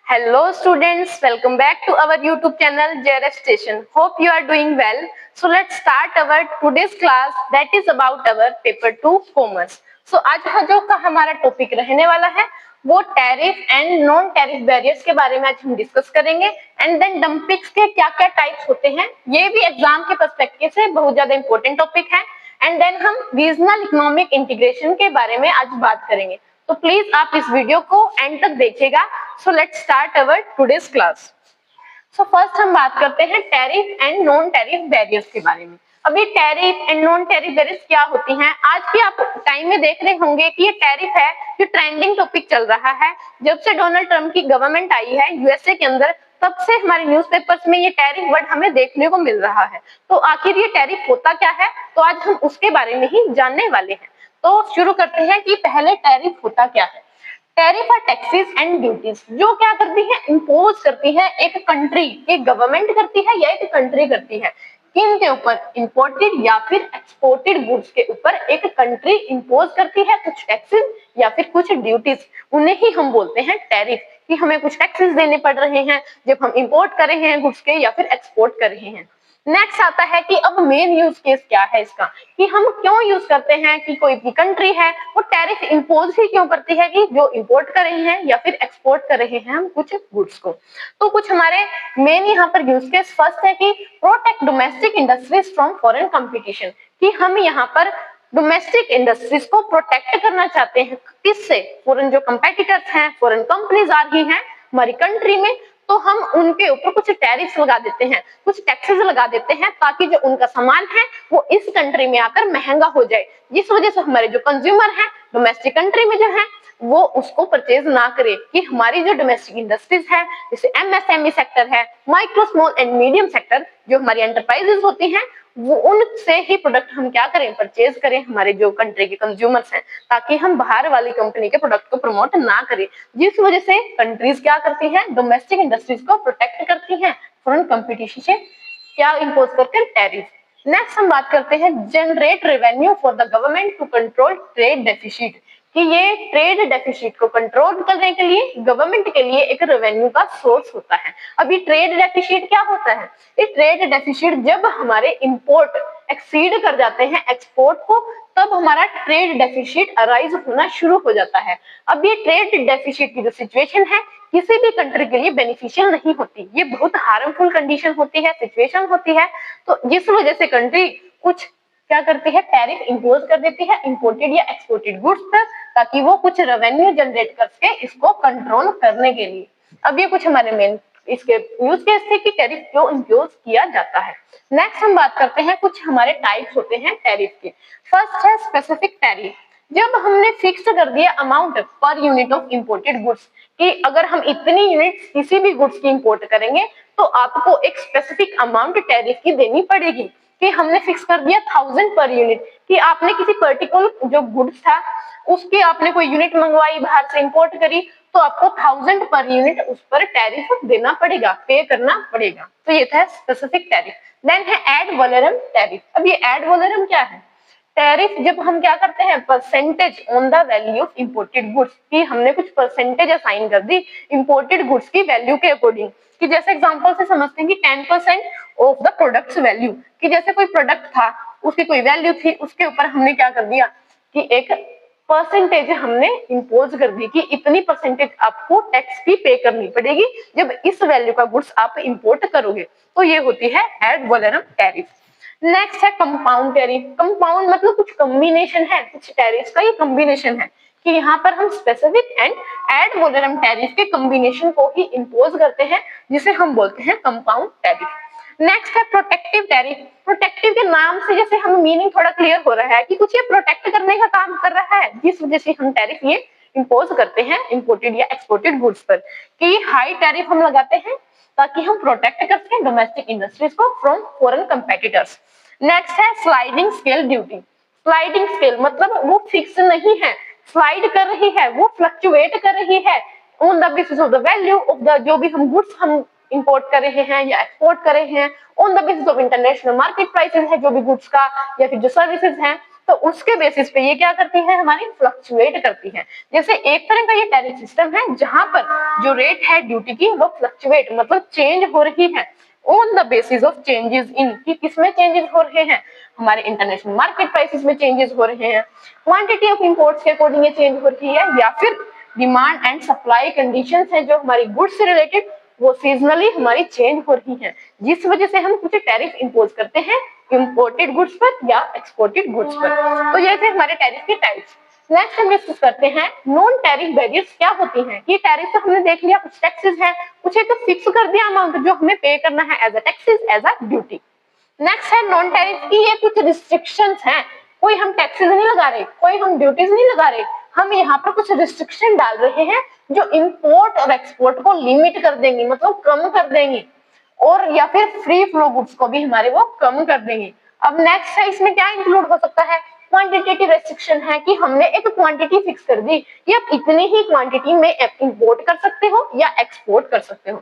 Hello students, welcome back to our YouTube channel JRF Station. Hope you are doing well. So let's start our today's class that is about our paper 2 commerce. So आज का जो हमारा topic रहने वाला है वो tariff and non tariff barriers के बारे में आज हम डिस्कस करेंगे एंड देन डंपिंग्स के क्या क्या टाइप्स होते हैं, ये भी एग्जाम के पर्सपेक्टिव से बहुत ज्यादा इंपॉर्टेंट टॉपिक है एंड देन हम रीजनल इकोनॉमिक इंटीग्रेशन के बारे में आज बात करेंगे। तो प्लीज आप इस वीडियो को एंड तक देखिएगा। So let's start our today's class. So first हम बात करते हैं tariff and non tariff barriers के बारे में। अभी tariff and non tariff barriers क्या होती हैं, आज भी आप टाइम में देख रहे होंगे कि ये टैरिफ है जो ट्रेंडिंग टॉपिक चल रहा है। जब से डोनाल्ड ट्रम्प की गवर्नमेंट आई है यूएसए के अंदर, तब से हमारे न्यूज़पेपर्स में ये टैरिफ वर्ड हमें देखने को मिल रहा है। तो आखिर ये टैरिफ होता क्या है, तो आज हम उसके बारे में ही जानने वाले हैं। तो शुरू करते हैं कि पहले टैरिफ होता क्या है। Tariff are taxes and duties, जो क्या करती है, इम्पोज करती है एक कंट्री, एक गवर्नमेंट करती है या एक कंट्री करती है। किन के ऊपर? इंपोर्टेड या फिर एक्सपोर्टेड गुड्स के ऊपर एक कंट्री इम्पोज करती है कुछ टैक्सेस या फिर कुछ ड्यूटीज, उन्हें ही हम बोलते हैं टैरिफ। कि हमें कुछ टैक्सेस देने पड़ रहे हैं जब हम इंपोर्ट कर रहे हैं गुड्स के या फिर एक्सपोर्ट कर रहे हैं। नेक्स्ट आता है कि अब मेन यूज केस क्या है इसका, कि हम क्यों यूज करते हैं कि कोई भी कंट्री है वो टैरिफ इंपोज ही क्यों करती है कि जो इंपोर्ट कर रहे हैं या फिर एक्सपोर्ट कर रहे हैं हम कुछ गुड्स को। तो कुछ हमारे मेन यहाँ पर यूज केस फर्स्ट है कि protect domestic industries from foreign competition, कि हम यहाँ पर डोमेस्टिक इंडस्ट्रीज को प्रोटेक्ट करना चाहते हैं किससे? फॉरेन जो कंपेटिटर्स हैं, फॉरेन कंपनीज आ रही हैं हमारी कंट्री में, तो हम उनके ऊपर कुछ टैरिफ लगा देते हैं, कुछ टैक्सेस लगा देते हैं ताकि जो उनका सामान है वो इस कंट्री में आकर महंगा हो जाए, जिस वजह से हमारे जो कंज्यूमर हैं डोमेस्टिक कंट्री में जो है वो उसको परचेज ना करे। कि हमारी जो डोमेस्टिक इंडस्ट्रीज है जैसे एमएसएमई सेक्टर है, micro small and medium sector, जो हमारी एंटरप्राइजेस होती हैं, वो उनसे ही प्रोडक्ट हम क्या करें, परचेज करें, हमारे जो कंट्री के कंज्यूमर्स हैं, ताकि हम बाहर वाली कंपनी के प्रोडक्ट को प्रमोट ना करें। जिस वजह से कंट्रीज क्या करती हैं, डोमेस्टिक इंडस्ट्रीज को प्रोटेक्ट करती हैं फॉरेन कंपटीशन से, क्या इंपोज करके टैरिफ। नेक्स्ट हम बात करते हैं generate revenue for the government to control trade deficit, कि ये ट्रेड डेफिसिट को कंट्रोल करने के लिए गवर्नमेंट के लिए एक रेवेन्यू का सोर्स होता है। अभी ट्रेड डेफिसिट क्या होता है? ये ट्रेड डेफिसिट जब हमारे इंपोर्ट एक्सीड कर जाते हैं एक्सपोर्ट को, तब हमारा ट्रेड डेफिसिट अराइज होना शुरू हो जाता है। अब ये ट्रेड डेफिसिट की जो सिचुएशन है किसी भी कंट्री के लिए बेनिफिशियल नहीं होती, ये बहुत हार्मफुल कंडीशन होती है, सिचुएशन होती है। तो जिस वजह से कंट्री कुछ क्या करती है, टैरिफ इंपोज कर देती है इंपोर्टेड या एक्सपोर्टेड गुड्स पर, ताकि वो कुछ रेवेन्यू जनरेट करके इसको कंट्रोल करने के लिए। अब ये कुछ हमारे मेन इसके यूज केस थे कि टैरिफ क्यों इंपोज किया जाता है। नेक्स्ट हम बात करते हैं कुछ हमारे टाइप्स होते हैं टैरिफ के। फर्स्ट है स्पेसिफिक टैरिफ, जब हमने फिक्स कर दिया amount per unit of imported goods, कि अगर हम इतनी यूनिट किसी भी गुड्स की इंपोर्ट करेंगे तो आपको एक स्पेसिफिक अमाउंट टैरिफ की देनी पड़ेगी। कि हमने फिक्स कर दिया 1000 पर यूनिट, कि आपने किसी पर्टिकुलर जो गुड्स था उसकी आपने कोई यूनिट मंगवाई, बाहर से इंपोर्ट करी, तो आपको 1000 पर यूनिट उस पर टैरिफ देना पड़ेगा, पे करना पड़ेगा। तो ये था स्पेसिफिक टैरिफ। देन है एड वैलोरम टैरिफ। अब ये एड वैलोरम क्या है? टैरिफ जब हम क्या करते हैं, percentage on the value of imported goods, कि हमने कुछ परसेंटेज असाइन कर दी इंपोर्टेड गुड्स की वैल्यू के अकॉर्डिंग। कि जैसे एग्जांपल से समझते हैं कि 10% ऑफ द प्रोडक्ट्स वैल्यू, कि जैसे कोई प्रोडक्ट था उसकी कोई वैल्यू थी, उसके ऊपर हमने क्या कर दिया कि एक परसेंटेज हमने इंपोज कर दी कि इतनी परसेंटेज आपको टैक्स की पे करनी पड़ेगी जब इस वैल्यू का गुड्स आप इंपोर्ट करोगे। तो ये होती है एड वैलोरम टैरिफ। नेक्स्ट है कंपाउंड टैरिफ। कंपाउंड मतलब कुछ कॉम्बिनेशन है, कुछ टैरिफ का ये कॉम्बिनेशन है, कि यहाँ पर हम specific and ad valorem tariff के कॉम्बिनेशन को ही इंपोज करते हैं, जिसे हम बोलते हैं कंपाउंड टैरिफ। नेक्स्ट है प्रोटेक्टिव टैरिफ। प्रोटेक्टिव के नाम से जैसे हम मीनिंग थोड़ा क्लियर हो रहा है कि कुछ ये प्रोटेक्ट करने का काम कर रहा है, जिस वजह से हम टैरिफ ये इंपोज करते हैं इंपोर्टेड या एक्सपोर्टेड गुड्स पर। कि हाई टैरिफ हम लगाते हैं ताकि हम प्रोटेक्ट कर सकें डोमेस्टिक इंडस्ट्रीज को फ्रॉम फॉरेन कंपेटिटर्स। नेक्स्ट है sliding scale duty. Sliding scale मतलब वो फिक्स नहीं है, स्लाइड कर रही है, वो फ्लक्चुएट कर रही है on the basis of the value of the, जो भी हम गुड्स हम इंपोर्ट कर रहे हैं या एक्सपोर्ट कर रहे हैं, on the basis of international market prices है जो भी गुड्स का या फिर जो सर्विसेज हैं, तो उसके बेसिस पे ये क्या करती है, हमारी फ्लक्चुएट करती है। जैसे एक तरह का ये टैरिफ सिस्टम है जहां पर जो रेट है ड्यूटी की वो फ्लक्चुएट मतलब चेंज हो रही है on the basis of changes in, कि किसमें चेंजेस हो रहे हैं, हमारे इंटरनेशनल मार्केट प्राइसेस में चेंजेस हो रहे हैं, क्वांटिटी ऑफ इंपोर्ट्स के अकॉर्डिंग ये चेंज हो रही है, या फिर डिमांड एंड सप्लाई कंडीशंस है जो हमारी गुड्स से रिलेटेड वो सीजनली हमारी चेंज हो रही है, जिस वजह से हम कुछ टैरिफ इंपोज करते हैं इंपोर्टेड गुड्स पर या एक्सपोर्टेड गुड्स पर। तो ये थे हमारे टैरिफ के टाइप्स। नेक्स्ट हम डिस्कस करते हैं नॉन टैरिफ बैरियर्स क्या होती हैं। ये टैरिफ तो हमने देख लिया, कुछ टैक्सेस हैं, कुछ एक फिक्स कर दिया अमाउंट जो हमें पे करना है as a taxes as a duty. Next है नॉन टैरिफ की, ये कुछ रिस्ट्रिक्शंस हैं, कोई हम टैक्सेस नहीं लगा रहे, कोई हम ड्यूटीज नहीं लगा रहे, हम यहाँ पर कुछ रिस्ट्रिक्शन डाल रहे हैं जो इंपोर्ट और एक्सपोर्ट को लिमिट कर देंगे, मतलब कम कर देंगे, और या फिर फ्री फ्लो गुड्स को भी हमारे वो कम कर देंगे। अब नेक्स्ट है, इसमें क्या इंक्लूड हो सकता है, क्वांटिटेटिव रेस्ट्रिक्शन है कि हमने एक क्वांटिटी फिक्स कर दी कि आप इतनी ही क्वांटिटी में इंपोर्ट कर सकते हो या एक्सपोर्ट कर सकते हो।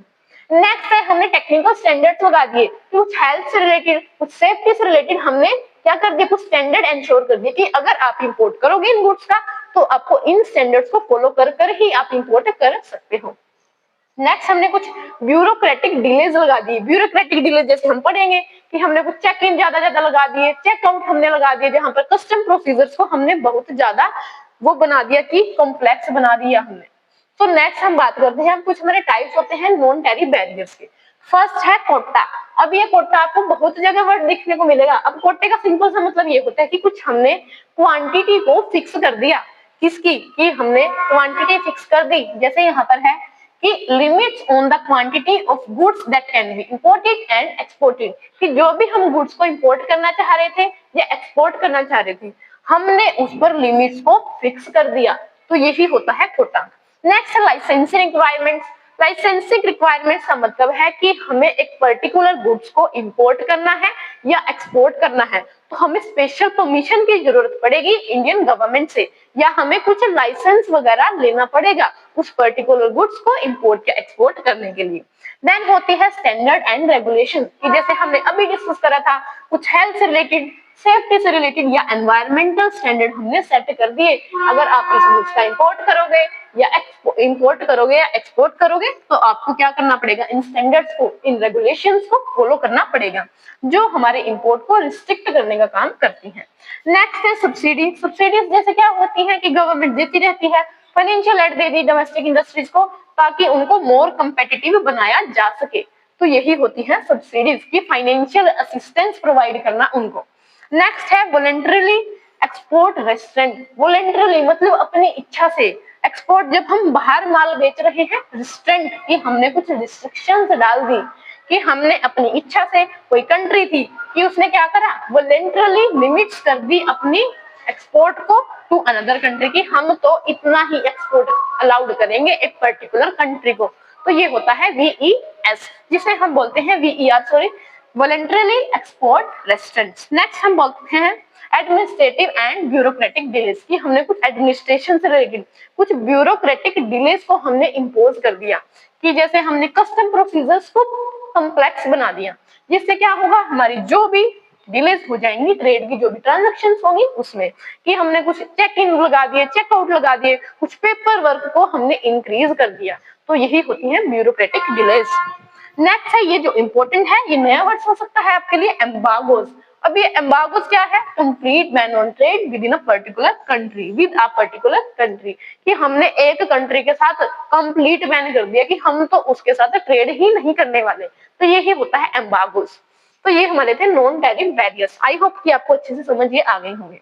नेक्स्ट है, हमने टेक्निकल स्टैंडर्ड्स लगा दिए, कुछ हेल्थ से रिलेटेड कुछ सेफ्टी से रिलेटेड हमने क्या कर दिया, कुछ स्टैंडर्ड एंश्योर कर दिए कि अगर आप इंपोर्ट करोगे इन गुड्स का तो आपको इन स्टैंडर्ड्स को फॉलो कर कर ही आप इंपोर्ट कर सकते हो। नेक्स्ट हमने कुछ ब्यूरोक्रेटिक डिलेज लगा दी। ब्यूरोक्रेटिक डिलेज जैसे हम पढ़ेंगे कि हमने कुछ चेक इन ज्यादा लगा दिए, चेकआउट हमने लगा दिए, जहां पर कस्टम प्रोसीजर्स को हमने बहुत ज्यादा वो बना दिया कि कॉम्प्लेक्स बना दिया हमने। तो नेक्स्ट हम बात करते हैं, कुछ हमारे टाइप्स होते हैं नॉन टैरिफ बैरियर्स के। फर्स्ट है कोटा। अब ये कोटा आपको बहुत जगह वर्ड देखने को मिलेगा। अब कोटे का सिंपल सा मतलब ये होता है कि कुछ हमने क्वांटिटी को फिक्स कर दिया, किसकी, कि हमने क्वांटिटी फिक्स कर दी। जैसे यहाँ पर है कि limits on the quantity of goods that can be imported and exported, कि जो भी हम गुड्स को इंपोर्ट करना चाह रहे थे या एक्सपोर्ट करना चाह रहे थे हमने उस पर लिमिट्स को फिक्स कर दिया, तो यही होता है quota. Next licensing requirements. Licensing requirements का मतलब है कि हमें एक पर्टिकुलर गुड्स को इंपोर्ट करना है या एक्सपोर्ट करना है तो हमें स्पेशल परमिशन की जरूरत पड़ेगी इंडियन गवर्नमेंट से, या हमें कुछ लाइसेंस वगैरह लेना पड़ेगा उस पर्टिकुलर गुड्स को इंपोर्ट या एक्सपोर्ट करने के लिए। देन होती है स्टैंडर्ड एंड रेगुलेशन, कि जैसे हमने अभी डिस्कस करा था, कुछ हेल्थ से रिलेटेड, सेफ्टी से रिलेटेड या एनवायरमेंटल स्टैंडर्ड हमने सेट कर दिए। अगर आप इस गुड्स का इंपोर्ट करोगे या एक्सपोर्ट करोगे तो आपको क्या करना पड़ेगा, इन स्टैंडर्ड्स को, इन रेगुलेशंस को फॉलो करना पड़ेगा जो हमारे इंपोर्ट को रिस्ट्रिक्ट करने का काम करती हैं। नेक्स्ट है सब्सिडी। सब्सिडीज जैसे क्या होती है कि गवर्नमेंट देती रहती है, फाइनेंशियल एड दे दी डोमेस्टिक इंडस्ट्रीज को ताकि उनको मोर कंपेटिटिव बनाया जा सके, तो यही होती है सब्सिडीज की फाइनेंशियल असिस्टेंस प्रोवाइड करना उनको। नेक्स्ट है वॉलंटरीली एक्सपोर्ट रेस्ट्रेंट। वॉलंटरीली मतलब अपनी इच्छा से एक्सपोर्ट, जब हम बाहर माल बेच रहे हैं, रिस्ट्रेंट कि हमने कुछ रिस्ट्रिक्शंस डाल दी, कि हमने अपनी इच्छा से, कोई कंट्री थी कि उसने क्या करा, वॉलंटरीली लिमिट्स कर दी अपनी एक्सपोर्ट को टू अनदर कंट्री, की हम तो इतना ही एक्सपोर्ट अलाउड करेंगे एक पर्टिकुलर कंट्री को, तो ये होता है VES, जिसे हम बोलते हैं VER sorry, voluntarily export restraints. Next हम बोलते हैं एडमिनिस्ट्रेटिव एंड ब्यूरोक्रेटिक डिलेज, कि हमने कुछ एडमिनिस्ट्रेशन से रिलेटेड कुछ ब्यूरोक्रेटिक डिलेज को हमने इम्पोज कर दिया, कि जैसे हमने कस्टम प्रोसीजर्स को कॉम्प्लेक्स बना दिया, जिससे क्या होगा, हमारी जो भी डिलेज हो जाएंगी ट्रेड की जो भी ट्रांजैक्शन होंगी उसमें, कि हमने कुछ चेक इन लगा दिए, चेकआउट लगा दिए, कुछ पेपर वर्क को हमने इंक्रीज कर दिया, तो यही होती है ब्यूरोक्रेटिक डिलेज। नेक्स्ट है, ये जो इंपॉर्टेंट है, ये नया वर्ड हो सकता है आपके लिए, एम्बार्गोज। अब ये एम्बार्गोज क्या है, complete ban on trade with in a particular country, with a particular country, कि हमने एक कंट्री के साथ कंप्लीट बैन कर दिया कि हम तो उसके साथ ट्रेड ही नहीं करने वाले, तो यही होता है एम्बार्गोज। तो ये हमारे थे non tariff barriers. I hope कि आपको अच्छे से समझ ये आ गए होंगे।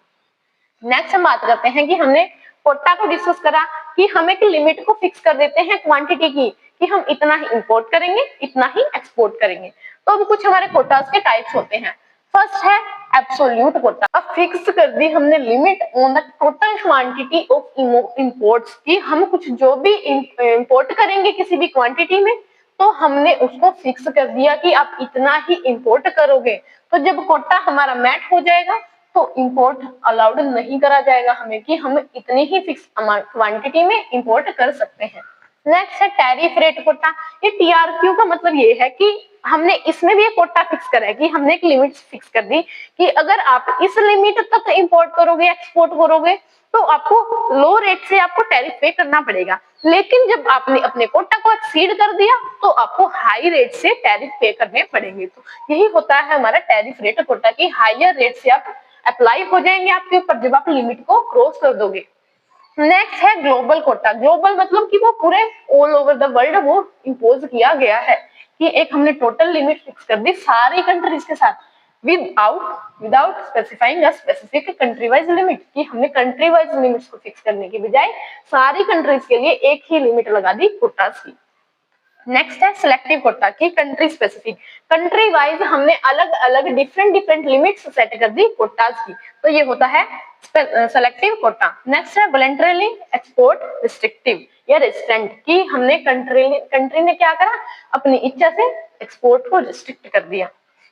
नेक्स्ट हम बात करते हैं कि हमने कोटा को डिस्कस करा कि हम एक लिमिट को फिक्स कर देते हैं क्वांटिटी की, कि हम इतना ही इंपोर्ट करेंगे, इतना ही एक्सपोर्ट करेंगे। तो अब कुछ हमारे कोटास के टाइप्स होते हैं। फर्स्ट है एब्सोल्यूट कोटा। अब फिक्स कर दी हमने limit on the total quantity of imports, की हम कुछ जो भी इंपोर्ट करेंगे किसी भी क्वांटिटी में तो हमने उसको फिक्स कर दिया कि आप इतना ही इंपोर्ट करोगे। तो जब कोटा हमारा मैट हो जाएगा तो इंपोर्ट अलाउड नहीं करा जाएगा हमें, कि हम इतनी ही फिक्स क्वांटिटी में इंपोर्ट कर सकते हैं। नेक्स्ट है टैरिफ रेट कोटा। ये TRQ का मतलब ये है कि हमने इसमें भी एक कोटा फिक्स करा है कि हमने एक लिमिट फिक्स कर दी कि अगर आप इस लिमिट तक इंपोर्ट करोगे, एक्सपोर्ट करोगे, तो आपको लो रेट से आपको टैरिफ पे करना पड़ेगा। लेकिन जब आपने अपने कोटा को एक्सीड कर दिया तो आपको हाई रेट से टैरिफ पे करने पड़ेंगे। तो यही होता है हमारा टैरिफ रेट कोटा की, हायर रेट से आप अप्लाई हो जाएंगे आपके ऊपर जब आप लिमिट को क्रॉस कर दोगे। नेक्स्ट है ग्लोबल कोटा। ग्लोबल मतलब कि वो पूरे ऑल ओवर द वर्ल्ड वो इम्पोज किया गया है कि एक हमने टोटल लिमिट फिक्स कर दी सारी कंट्रीज के साथ without specifying a specific country wise limit, कि हमने कंट्री वाइज लिमिट्स को फिक्स करने के बजाय सारी कंट्रीज के लिए एक ही लिमिट लगा दी कोटास की। नेक्स्ट है सिलेक्टिव कोटा की कंट्री स्पेसिफिक, कंट्री वाइज हमने अलग अलग डिफरेंट लिमिट्स सेट कर दी कोटास की, तो ये होता है सेलेक्टिव कोटा। नेक्स्ट है वॉलंटरीली एक्सपोर्ट रिस्ट्रिक्टिव या रेस्ट्रेंट, की हमने कंट्री ने क्या करा, अपनी इच्छा से एक्सपोर्ट को रिस्ट्रिक्ट कर दिया।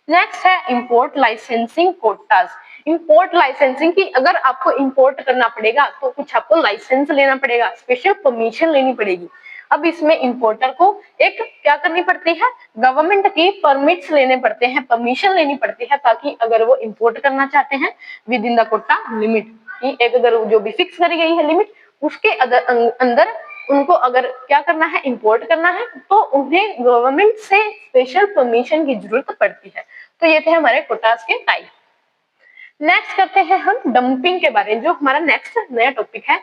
नेक्स्ट है import licensing quotas. Import licensing की अगर आपको इंपोर्ट करना पड़ेगा तो कुछ आपको लाइसेंस लेना पड़ेगा, स्पेशल परमिशन लेनी पड़ेगी। अब इसमें इंपोर्टर को एक क्या करनी पड़ती है, गवर्नमेंट की परमिट्स लेने पड़ते हैं, परमिशन लेनी पड़ती है, ताकि अगर वो इंपोर्ट करना चाहते हैं within the quota limit, की एक अगर जो भी फिक्स करी गई है लिमिट उसके अंदर उनको अगर क्या करना है, इंपोर्ट करना है, तो उन्हें गवर्नमेंट से स्पेशल परमिशन की जरूरत पड़ती है। तो ये थे हमारे कोटास के टाइप। नेक्स्ट करते हैं हम डंपिंग के बारे में, जो हमारा नेक्स्ट नया टॉपिक है।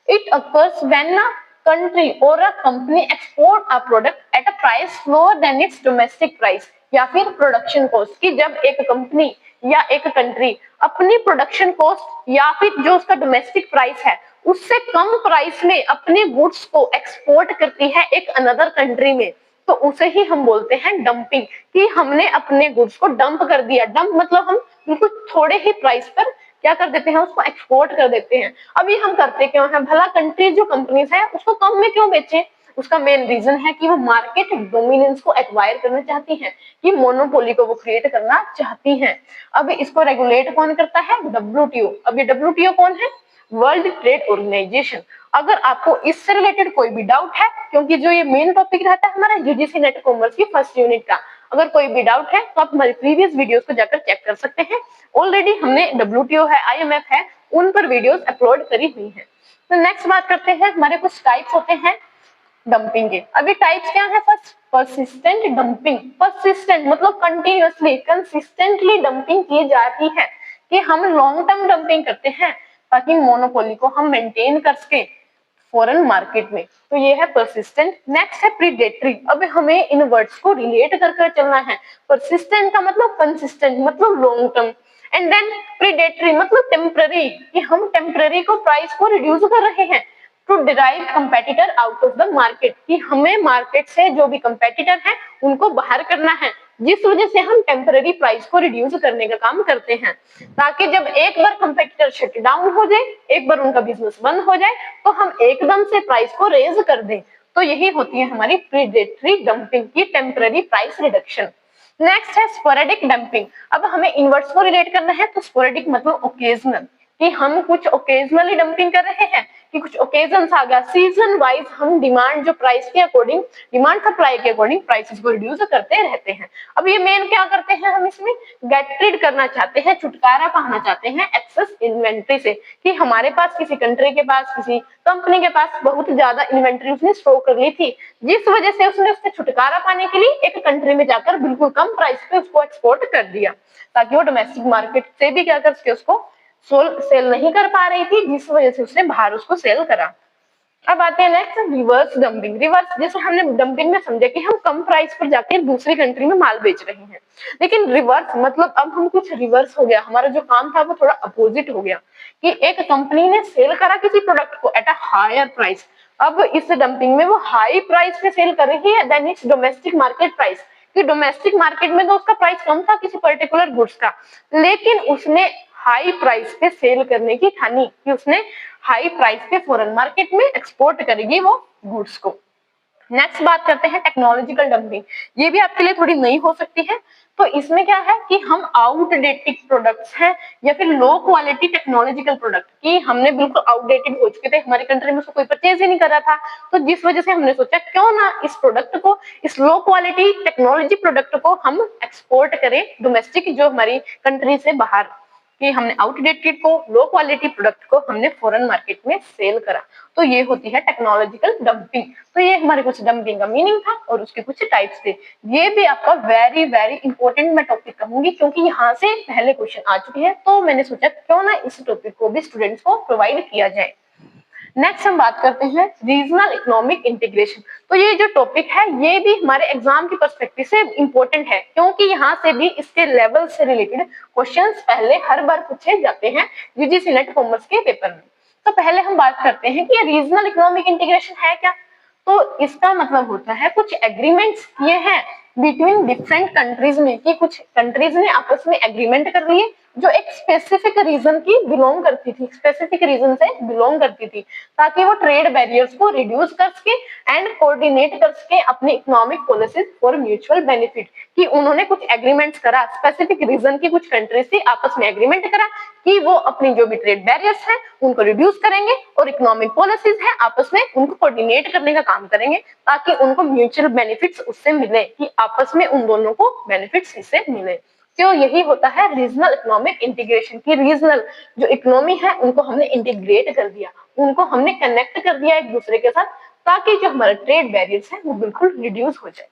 It occurs when a country or a company export a product at a price lower than its domestic price, या फिर प्रोडक्शन कॉस्ट, की जब एक कंपनी या एक कंट्री अपनी प्रोडक्शन कॉस्ट या फिर जो उसका डोमेस्टिक प्राइस है उससे कम प्राइस में अपने गुड्स को एक्सपोर्ट करती है एक अनदर कंट्री में, तो उसे ही हम बोलते हैं डंपिंग, कि हमने अपने गुड्स को डंप कर दिया। डंप मतलब हम बिल्कुल थोड़े ही प्राइस पर क्या कर देते हैं, उसको एक्सपोर्ट कर देते हैं। अभी हम करते क्यों हैं, भला कंट्री जो कंपनीज है उसको कम में क्यों बेचें, उसका मेन रीजन है कि वो मार्केट डोमिनेंस को एक्वायर करना चाहती हैं, कि मोनोपोली को वो क्रिएट करना चाहती हैं। अब इसको रेगुलेट कौन करता है, डब्ल्यूटीओ। अब ये डब्ल्यूटीओ कौन है, वर्ल्ड ट्रेड ऑर्गेनाइजेशन। अगर आपको इससे रिलेटेड कोई भी डाउट है, क्योंकि जो ये मेन टॉपिक रहता है हमारा यूजीसी नेट कॉमर्स की फर्स्ट यूनिट का, अगर कोई भी डाउट है तो आप हमारी प्रीवियस वीडियोस को जाकर चेक कर सकते हैं। ऑलरेडी हमने डब्ल्यूटीओ है, आईएमएफ है, उन पर वीडियोस अपलोड करी हुई है। तो नेक्स्ट बात करते हैं, हमारे कुछ टाइप्स होते हैं डंपिंग के। अभी टाइप्स क्या है, फर्स्ट परसिस्टेंट डंपिंग। परसिस्टेंट मतलब कंटिन्यूअसली कंसिस्टेंटली डंपिंग की जा रही है, कि हम लॉन्ग टर्म डंपिंग करते हैं ताकि मोनोपोली को हम मेंटेन कर सके फॉरेन मार्केट में, तो ये है परसिस्टेंट। नेक्स्ट है प्रीडेटरी। अब हमें इन वर्ड्स को रिलेट कर चलना है। परसिस्टेंट का मतलब कंसिस्टेंट मतलब long term, and then predatory मतलब टेम्पररी, कि हम टेम्पररी को प्राइस को रिड्यूस कर रहे हैं to drive competitor out of the market, कि हमें मार्केट से जो भी कंपेटिटर है उनको बाहर करना है, जिस वजह से हम टेम्पररी प्राइस को रिड्यूस करने का काम करते हैं, ताकि जब एक बार कंपेटिटर शट डाउन हो जाए, एक बार उनका बिजनेस बंद हो जाए, तो हम एकदम से प्राइस को रेज कर दें। तो यही होती है हमारी प्रीडेटरी डंपिंग की टेम्पररी प्राइस रिडक्शन। नेक्स्ट है स्पोरेडिक डंपिंग। अब हमें इनवर्ट्स को रिलेट करना है, तो स्पोरेडिक मतलब ओकेजनल, कि हम कुछ ओकेजनली डंपिंग कर रहे हैं, कि कुछ ओकेजन आ गया, सीजन वाइज हम डिमांड जो प्राइस के अकॉर्डिंग, डिमांड सप्लाई के अकॉर्डिंग प्राइसेस को रिड्यूस करते रहते हैं। अब ये मेन क्या करते हैं, हम इसमें गेट रीड करना चाहते हैं, छुटकारा पाना चाहते हैं एक्सेस इन्वेंट्री से, कि हमारे पास किसी कंट्री के पास, किसी कंपनी के पास बहुत ज्यादा इन्वेंट्री उसने स्टोर कर ली थी, जिस वजह से उसने उससे छुटकारा पाने के लिए एक कंट्री में जाकर बिल्कुल कम प्राइस पे उसको एक्सपोर्ट कर दिया, ताकि वो डोमेस्टिक मार्केट से भी क्या कर सके, उसको सेल नहीं कर पा रही थी, जिस वजह से उसने बाहर उसको सेल करा। अब आते हैं नेक्स्ट रिवर्स डंपिंग। रिवर्स जैसे हमने डंपिंग में समझा कि हम कम प्राइस पर जाके दूसरी कंट्री में माल बेच रहे हैं, लेकिन रिवर्स मतलब अब हम कुछ रिवर्स हो गया, हमारा जो काम था वो थोड़ा अपोजिट हो गया, कि एक कंपनी ने सेल करा किसी प्रोडक्ट को एट अ हायर प्राइस। अब इस डंपिंग में वो हाई प्राइस पे सेल कर रही है then it's domestic market price, कि डोमेस्टिक मार्केट में तो उसका प्राइस कम था किसी पर्टिकुलर गुड्स का, लेकिन उसने हाई प्राइस पे सेल करने की ठानी, कि उसने हाई प्राइस पे फॉरेन मार्केट में एक्सपोर्ट करेगी वो गुड्स को। नेक्स्ट बात करते हैं टेक्नोलॉजिकल डंपिंग। ये भी आपके लिए थोड़ी नई हो सकती है। तो इसमें क्या है कि हम आउटडेटेड प्रोडक्ट्स हैं या फिर लो क्वालिटी टेक्नोलॉजिकल प्रोडक्ट की हमने बिल्कुल आउटडेटेड हो चुके थे, हमारी कंट्री में उसको कोई परचेज ही नहीं कर रहा था, तो जिस वजह से हमने सोचा क्यों ना इस प्रोडक्ट को, इस लो क्वालिटी टेक्नोलॉजी प्रोडक्ट को हम एक्सपोर्ट करें डोमेस्टिक जो हमारी कंट्री से बाहर, कि हमने आउटडेटेड को, लो क्वालिटी प्रोडक्ट को हमने फॉरेन मार्केट में सेल करा। तो ये होती है टेक्नोलॉजिकल डंपिंग। तो ये हमारे कुछ डंपिंग का मीनिंग था और उसके कुछ टाइप्स थे। ये भी आपका वेरी वेरी इंपॉर्टेंट मैं टॉपिक कहूंगी, क्योंकि यहाँ से पहले क्वेश्चन आ चुके हैं, तो मैंने सोचा क्यों ना इस टॉपिक को भी स्टूडेंट्स को प्रोवाइड किया जाए। नेक्स्ट हम बात करते हैं रीजनल इकोनॉमिक इंटीग्रेशन। तो ये जो टॉपिक है ये भी हमारे एग्जाम के पर्सपेक्टिव से इंपॉर्टेंट है, क्योंकि यहाँ से भी इसके लेवल से रिलेटेड क्वेश्चंस पहले हर बार पूछे जाते हैं यूजीसी नेट कॉमर्स के पेपर में। तो पहले हम बात करते हैं कि रीजनल इकोनॉमिक इंटीग्रेशन है क्या। तो इसका मतलब होता है कुछ एग्रीमेंट्स किए हैं बिटवीन डिफरेंट कंट्रीज में, कि कुछ कंट्रीज ने आपस में एग्रीमेंट कर लिए जो एक स्पेसिफिक रीजन की बिलोंग करती थी, स्पेसिफिक रीजन से बिलोंग करती थी, ताकि वो ट्रेड बैरियर्स को रिड्यूस कर सके एंड कोऑर्डिनेट कर सके अपनी economic policies for mutual benefit. कि उन्होंने कुछ एग्रीमेंट्स करा, स्पेसिफिक रीजन की कुछ कंट्रीज से आपस में एग्रीमेंट करा कि वो अपनी जो भी ट्रेड बैरियर्स हैं उनको रिड्यूस करेंगे और इकोनॉमिक पॉलिसीज है आपस में उनको कोऑर्डिनेट करने का काम करेंगे, ताकि उनको म्यूचुअल बेनिफिट्स उससे मिले, कि आपस में उन दोनों को बेनिफिट्स इससे मिले। तो यही होता है रीजनल इकोनॉमिक इंटीग्रेशन की। रीजनल जो इकोनॉमी है उनको हमने इंटीग्रेट कर दिया, उनको हमने कनेक्ट कर दिया एक दूसरे के साथ, ताकि जो हमारे ट्रेड बैरियर्स है वो बिल्कुल रिड्यूस हो जाए।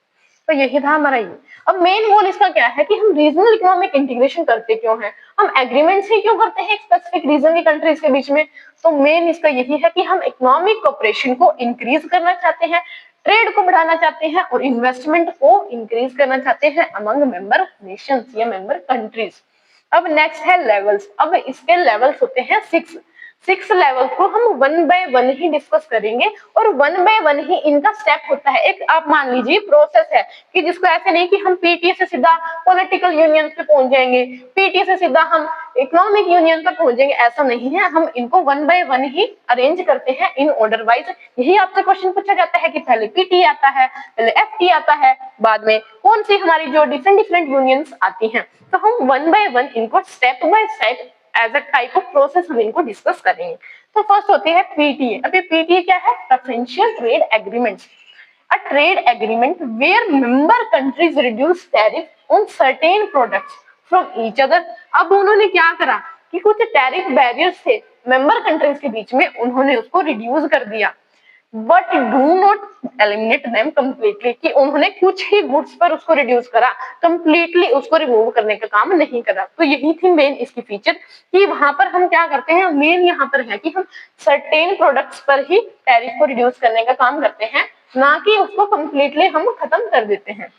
तो यही था हमारा ये। अब मेन गोल इसका क्या है कि हम रीजनल इकोनॉमिक इंटीग्रेशन करते क्यों हैं, हम एग्रीमेंट्स ही क्यों करते हैं स्पेसिफिक रीजन की कंट्रीज के बीच में। तो मेन इसका यही है कि हम इकोनॉमिक कोऑपरेशन को इंक्रीज करना चाहते हैं, ट्रेड को बढ़ाना चाहते हैं और इन्वेस्टमेंट को इंक्रीज करना चाहते हैं अमंग मेंबर नेशंस या मेंबर कंट्रीज। अब नेक्स्ट है लेवल्स। अब इसके लेवल्स होते हैं 6 लेवल को हम 1 बाय 1 ही डिस्कस करेंगे और 1 बाय 1 ही इनका स्टेप होता है। एक आप मान लीजिए प्रोसेस है कि जिसको ऐसे नहीं कि हम पीटीए से सीधा पॉलिटिकल यूनियन पे पहुंच जाएंगे, पीटीए से सीधा हम इकोनॉमिक यूनियन पर पहुंच जाएंगे, ऐसा नहीं है। हम इनको 1 बाय 1 ही अरेंज करते हैं इन ऑर्डर वाइज। यही आपसे क्वेश्चन पूछा जाता है कि पहले पीटीए आता है, पहले एफटी आता है, बाद में कौन सी हमारी जो डिफरेंट यूनियंस आती हैं। तो हम 1 बाय 1 इनको step by step as a type of process हम इनको डिस्कस करेंगे। तो फर्स्ट होती है पीटीए। अब ये पीटीए क्या है? Preferential trade agreements. A trade agreement where member countries reduce tariff on certain products from each other। अब उन्होंने क्या करा कि कुछ टैरिफ बैरियर्स थे मेंबर कंट्रीज के बीच में, उन्होंने उसको रिड्यूस कर दिया, but do not eliminate them completely, कि उन्होंने कुछ ही गुड्स पर उसको रिड्यूस करा, कंप्लीटली उसको रिमूव करने का काम नहीं करा। तो यही थी मेन इसकी फीचर, कि वहां पर हम क्या करते हैं, मेन यहाँ पर है कि हम सर्टेन प्रोडक्ट्स पर ही टैरिफ को रिड्यूस करने का काम करते हैं, ना कि उसको कंप्लीटली हम खत्म कर देते हैं।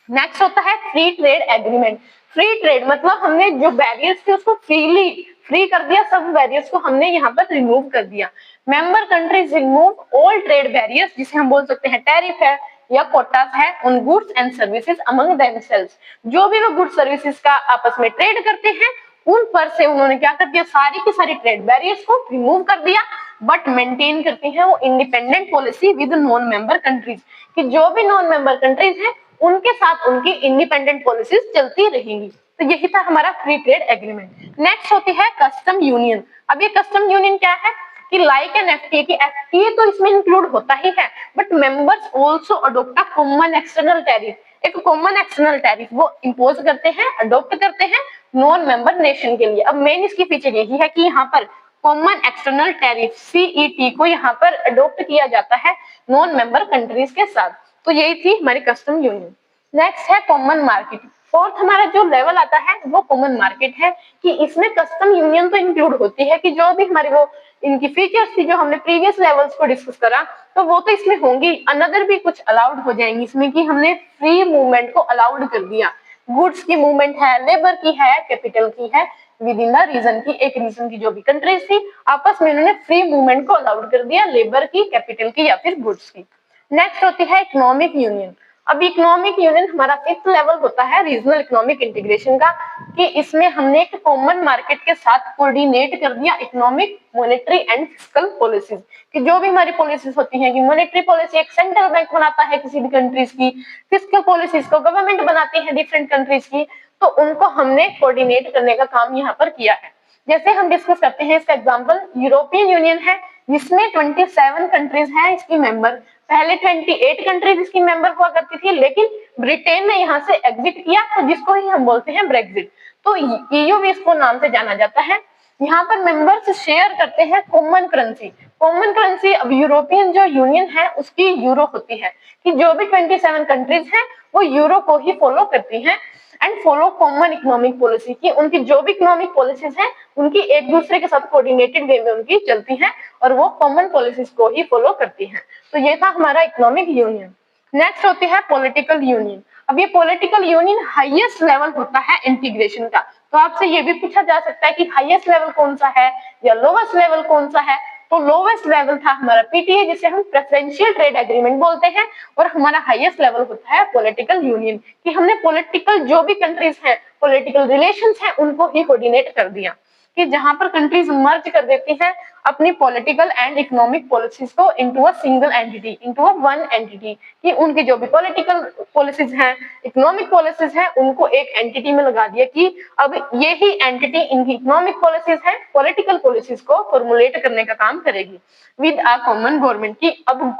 नेक्स्ट होता है free trade agreement. Free trade मतलब हमने जो बैरियर्स थे उसको फ्री कर दिया, सब बैरियर्स को हमने यहाँ पर रिमूव कर दिया। Member countries remove all trade barriers, जिसे हम बोल सकते हैं टैरिफ है या कोटास है, उन goods and services among themselves. जो भी वो गुड्स सर्विसेज का आपस में ट्रेड करते हैं उन पर से उन्होंने क्या कर दिया, सारी की सारी ट्रेड बैरियर्स को रिमूव कर दिया, बट मेंटेन करते हैं वो independent policy with non member countries, कि जो भी नॉन मेंबर कंट्रीज हैं उनके साथ उनकी इंडिपेंडेंट पॉलिसीज चलती रहेंगी। तो यही था हमारा फ्री ट्रेड एग्रीमेंट। नेक्स्ट होती है कस्टम यूनियन। अब ये कस्टम यूनियन क्या है कि लाइक एन एफटीए, की एफटीए तो इसमें इंक्लूड होता ही है, but members also adopt a common external tariff. एक कॉमन एक्सटर्नल टैरिफ वो इंपोज करते हैं, अडॉप्ट करते हैं नॉन मेंबर नेशन के लिए। अब मेन इसकी फीचर यही है कि यहाँ पर कॉमन एक्सटर्नल टैरिफ सीईटी को यहाँ पर अडॉप्ट किया जाता है नॉन मेंबर कंट्रीज के साथ। तो यही थी हमारी कस्टम यूनियन। नेक्स्ट है कॉमन मार्केट। फोर्थ हमारा जो लेवल आता है वो कॉमन मार्केट है, कि इसमें कस्टम यूनियन तो इंक्लूड होती है, कि जो भी हमारी वो इनकी फीचर्स थी जो हमने प्रीवियस लेवल्स को डिस्कस करा, तो वो तो इसमें होंगी, अनदर भी कुछ अलाउड हो जाएंगी इसमें, कि हमने फ्री मूवमेंट को अलाउड कर दिया। गुड्स की मूवमेंट है, लेबर की है, कैपिटल की है, विद इन द रीजन की, एक रीजन की जो भी कंट्रीज थी आपस में उन्होंने फ्री मूवमेंट को अलाउड कर दिया, लेबर की, कैपिटल की या फिर गुड्स की। नेक्स्ट होती है इकोनॉमिक यूनियन। अब इकोनॉमिक यूनियन हमारा 5th लेवल होता है रीजनल इकोनॉमिक इंटीग्रेशन का, कि इसमें हमने एक कॉमन मार्केट के साथ कोऑर्डिनेट कर दिया economic, monetary and fiscal policies, कि जो भी हमारी पॉलिसीज होती हैं, कि मॉनेटरी पॉलिसी एक सेंट्रल बैंक बनाता है किसी भी कंट्रीज की, फिस्कल पॉलिसीज को गवर्नमेंट बनाती है डिफरेंट कंट्रीज की, तो उनको हमने कोऑर्डिनेट करने का काम यहाँ पर किया है। जैसे हम डिस्कस करते हैं इसका एग्जांपल, यूरोपियन यूनियन है जिसमें 27 कंट्रीज हैं इसकी मेंबर। पहले 28 कंट्रीज इसकी मेंबर हुआ करती थी, लेकिन ब्रिटेन ने यहाँ से एग्जिट किया, तो जिसको ही हम बोलते हैं ब्रेक्जिट। तो ईयू भी इसको नाम से जाना जाता है। यहाँ पर मेंबर्स शेयर करते हैं कॉमन करेंसी। कॉमन करेंसी अब यूरोपियन जो यूनियन है उसकी यूरो होती है, कि जो भी 27 कंट्रीज हैं वो यूरो को ही फॉलो करती हैं and follow common economic policy, की उनकी जो भी इकोनॉमिक पॉलिसीज हैं उनकी एक दूसरे के साथ कोऑर्डिनेटेड वे में उनकी चलती हैं और वो कॉमन पॉलिसीज को ही फॉलो करती हैं। तो ये था हमारा इकोनॉमिक यूनियन। नेक्स्ट होती है पॉलिटिकल यूनियन। अब ये पॉलिटिकल यूनियन हाईएस्ट लेवल होता है इंटीग्रेशन का। तो आपसे ये भी पूछा जा सकता है कि हाईएस्ट लेवल कौन सा है या लोवेस्ट लेवल कौन सा है। तो लोवेस्ट लेवल था हमारा पीटीए, जिसे हम प्रेफरेंशियल ट्रेड एग्रीमेंट बोलते हैं, और हमारा हाईएस्ट लेवल होता है पॉलिटिकल यूनियन, कि हमने पॉलिटिकल जो भी कंट्रीज हैं, पॉलिटिकल रिलेशंस हैं, उनको ही कोऑर्डिनेट कर दिया, कि जहां पर कंट्रीज मर्ज कर देती हैं अपनी पॉलिटिकल एंड इकोनॉमिक पॉलिसीज को into a single entity, into a one entity, कि उनकी जो भी पॉलिटिकल पॉलिसीज हैं, इकोनॉमिक पॉलिसीज हैं, उनको एक एंटिटी में लगा दिया कि अब ये ही एंटिटी इनकी इकोनॉमिक पॉलिसीज हैं, पॉलिटिकल पॉलिसीज को फॉर्मुलेट करने का काम करेगी विद अ कॉमन गवर्नमेंट, की अब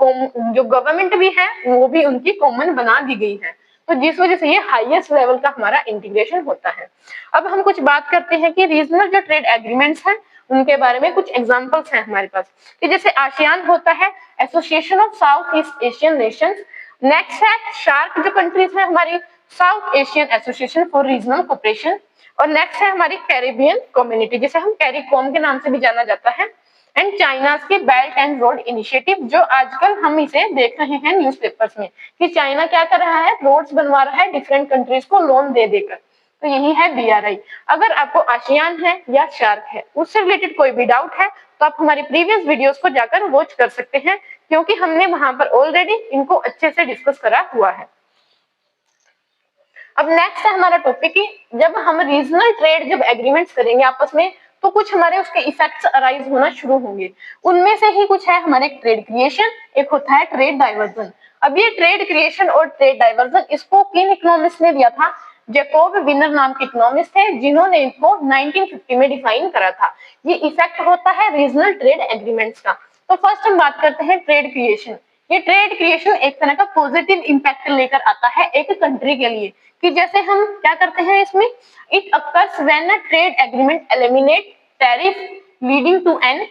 जो गवर्नमेंट भी है वो भी उनकी कॉमन बना दी गई है। तो जिस वजह से ये हाईएस्ट लेवल का हमारा इंटीग्रेशन होता है। अब हम कुछ बात करते हैं कि रीजनल जो ट्रेड एग्रीमेंट्स हैं उनके बारे में। कुछ एग्जांपल्स हैं हमारे पास, कि जैसे आसियान होता है, association of south east Asian Nations. Next है शार्क जो कंट्रीज है हमारी, south Asian association for regional cooperation. और नेक्स्ट है हमारी कैरिबियन कम्युनिटी, जिसे हम कैरिकॉम के नाम से भी जाना जाता है। एंड चाइना के बेल्ट एंड रोड इनिशिएटिव, जो आजकल हम इसे देख रहे हैं न्यूज़पेपर्स में, कि चाइना क्या कर रहा है, रोड्स बनवा रहा है डिफरेंट कंट्रीज को लोन दे देकर। तो यही है बीआरआई। अगर आपको आसियान है या शार्क है उससे रिलेटेड कोई भी डाउट है तो आप हमारी प्रीवियस वीडियोस को जाकर वॉच कर सकते हैं, क्योंकि हमने वहां पर ऑलरेडी इनको अच्छे से डिस्कस करा हुआ है। अब नेक्स्ट है हमारा टॉपिक, कि जब हम रीजनल ट्रेड जब एग्रीमेंट्स करेंगे आपस में, तो कुछ हमारे उसके इफेक्ट्स अराइज होना शुरू होंगे। उनमें से ही कुछ है हमारे ट्रेड क्रिएशन, एक होता है ट्रेड डाइवर्जन। अब ये ट्रेड क्रिएशन और ट्रेड डाइवर्जन, इसको किन इकोनॉमिस्ट ने दिया था? जैकोब विनर नाम के इकोनॉमिस्ट थे, जिन्होंने इनको 1950 में डिफाइन करा था। ये इफेक्ट होता है रीजनल ट्रेड एग्रीमेंट्स का। तो फर्स्ट हम बात करते हैं ट्रेड क्रिएशन। ये ट्रेड क्रिएशन एक तरह का पॉजिटिव इंपैक्ट लेकर आता है एक कंट्री के लिए, कि जैसे हम क्या करते हैं इसमें, it occurs when a trade agreement eliminate tariff leading to an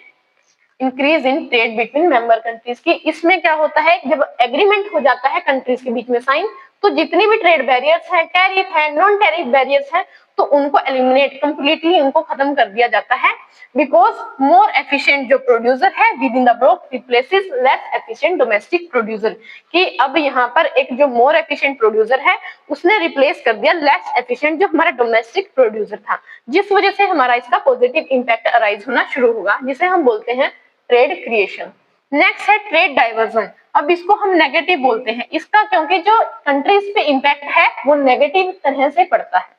increase in trade between member countries. की इसमें क्या होता है, जब एग्रीमेंट हो जाता है कंट्रीज के बीच में साइन, तो जितनी भी ट्रेड बैरियर्स है, टैरिफ है, नॉन टैरिफ बैरियर्स है, तो उनको एलिमिनेट कंप्लीटली उनको खत्म कर दिया जाता है। बिकॉज मोर एफिशिएंट जो प्रोड्यूसर है with in the block replaces less efficient domestic producer, कि अब यहाँ पर एक जो मोर एफिशिएंट प्रोड्यूसर है उसने रिप्लेस कर दिया लेस एफिशिएंट जो हमारा डोमेस्टिक प्रोड्यूसर था, जिस वजह से हमारा इसका पॉजिटिव इंपैक्ट अराइज होना शुरू होगा, जिसे हम बोलते हैं ट्रेड क्रिएशन। नेक्स्ट है ट्रेड डाइवर्जन। अब इसको हम नेगेटिव बोलते हैं इसका, क्योंकि जो कंट्रीज पे इंपैक्ट है वो नेगेटिव तरह से पड़ता है।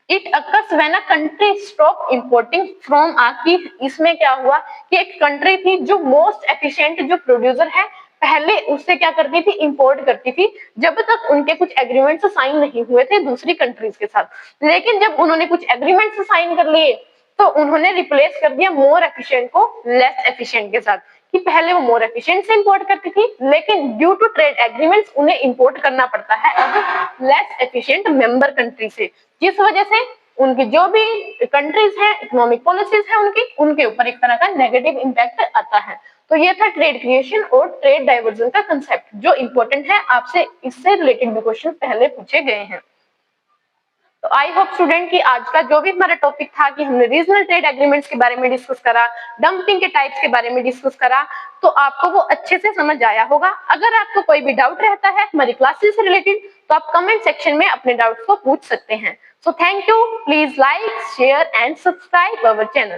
It occurs when a country stop importing from uh, कि इसमें क्या हुआ कि एक कंट्री थी जो मोस्ट एफिशिएंट जो प्रोड्यूसर है, पहले उससे क्या करती थी, इंपोर्ट करती थी, जब तक उनके कुछ एग्रीमेंट्स साइन नहीं हुए थे दूसरी कंट्रीज के साथ। लेकिन जब उन्होंने कुछ एग्रीमेंट्स साइन कर लिए तो उन्होंने रिप्लेस कर दिया मोर एफिशिएंट को लेस एफिशिएंट के साथ, कि पहले वो मोर एफिशिएंट से इंपोर्ट करती थी, लेकिन ड्यू टू ट्रेड एग्रीमेंट्स उन्हें इंपोर्ट करना पड़ता है अब लेस एफिशिएंट मेंबर कंट्री से, जिस वजह से उनकी जो भी कंट्रीज हैं, इकोनॉमिक पॉलिसीज हैं उनके ऊपर एक तरह का नेगेटिव इंपैक्ट आता है। तो ये था ट्रेड क्रिएशन और ट्रेड डाइवर्जन का कंसेप्ट, जो इंपॉर्टेंट है, आपसे इससे रिलेटेड भी क्वेश्चन पहले पूछे गए हैं। तो आई होप स्टूडेंट कि आज का जो भी हमारा टॉपिक था, कि हमने रीजनल ट्रेड एग्रीमेंट्स के बारे में डिस्कस करा, डंपिंग के टाइप्स के बारे में डिस्कस करा, तो आपको वो अच्छे से समझ आया होगा। अगर आपको कोई भी डाउट रहता है हमारी क्लासेस से रिलेटेड, तो आप कमेंट सेक्शन में अपने डाउट्स को पूछ सकते हैं। So thank you, please like, share and subscribe our channel.